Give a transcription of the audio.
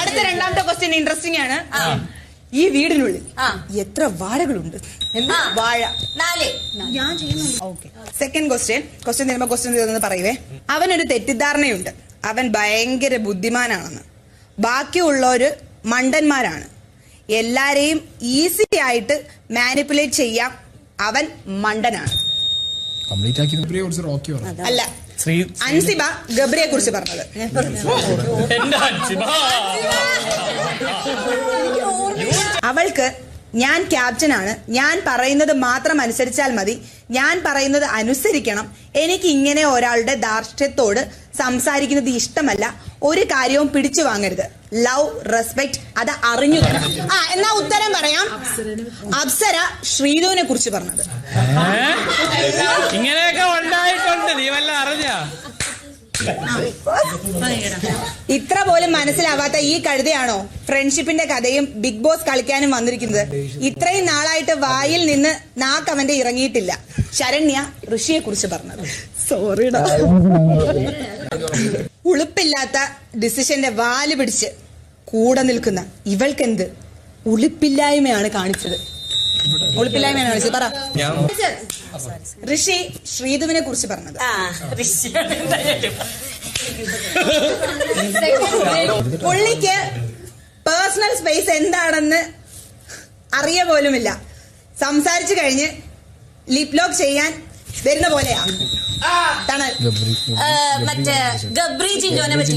അടുത്ത രണ്ടാമത്തെ question interesting ആണ്. ഈ വീടിനുള്ളിൽ എത്ര വാഴകളുണ്ട്? വാഴ 4. ഞാൻ ചെയ്യുന്നുണ്ട്. ഓക്കെ. സെക്കൻഡ് ക്വസ്റ്റ്യൻ തരുമ്പോ ക്വസ്റ്റ്യൻ ചെയ്തെന്ന് പറയുവേ. അവനൊരു തെറ്റിദ്ധാരണയുണ്ട്, അവൻ ഭയങ്കര ബുദ്ധിമാനാണെന്ന്. ബാക്കിയുള്ളവര് മണ്ടന്മാരാണ്. എല്ലാരെയും ഈസി ആയിട്ട് മാനിപ്പുലേറ്റ് ചെയ്യാം. അവൻ മണ്ടനാണ്. അല്ല, അൻസിബ ഗബ്രിയെ കുറിച്ച് പറഞ്ഞത്. അവൾക്ക് ഞാൻ ക്യാപ്റ്റനാണ്, ഞാൻ പറയുന്നത് മാത്രം അനുസരിച്ചാൽ മതി, ഞാൻ പറയുന്നത് അനുസരിക്കണം, എനിക്ക് ഇങ്ങനെ ഒരാളുടെ ധാർഷ്ട്യത്തോട് സംസാരിക്കുന്നത് ഇഷ്ടമല്ല, ഒരു കാര്യവും പിടിച്ചു വാങ്ങരുത്, ലവ് റെസ്പെക്ട് അത് അറിഞ്ഞു തരണം. എന്നാ ഉത്തരം പറയാം. അപ്സര ശ്രീധുവിനെ കുറിച്ച് പറഞ്ഞത്. ഇങ്ങനെയൊക്കെ ഉണ്ടായിട്ടുണ്ട്, നീ വല്ല അറിഞ്ഞ? ഇത്ര പോലും മനസ്സിലാവാത്ത ഈ കഴുതയാണോ ഫ്രണ്ട്ഷിപ്പിന്റെ കഥയും ബിഗ് ബോസ് കളിക്കാനും വന്നിരിക്കുന്നത്? ഇത്രയും നാളായിട്ട് വായിൽ നിന്ന് നാക്ക് അവന്റെ ഇറങ്ങിയിട്ടില്ല. ശരണ്യ ഋഷിയെ കുറിച്ച് പറഞ്ഞത്. സോറിടാ. ഉളുപ്പില്ലാത്ത ഡിസിഷന്റെ വാല് പിടിച്ച് കൂടെ നിൽക്കുന്ന ഇവൾക്കെന്ത് ഉളുപ്പില്ലായ്മയാണ് കാണിച്ചത്? ഉളുപ്പില്ലായ്മയാണ് കാണിച്ചത്. പറ. ഋഷി ശ്രീധുവിനെ കുറിച്ച് പറഞ്ഞത്. പുള്ളിക്ക് പേഴ്സണൽ സ്പേസ് എന്താണെന്ന് അറിയ പോലുമില്ല. സംസാരിച്ചു കഴിഞ്ഞ് ലിപ് ലോക്ക് ചെയ്യാൻ വരുന്ന പോലെയാ. മറ്റേ ഗബ്രി ജിൻഡോനെ പറ്റി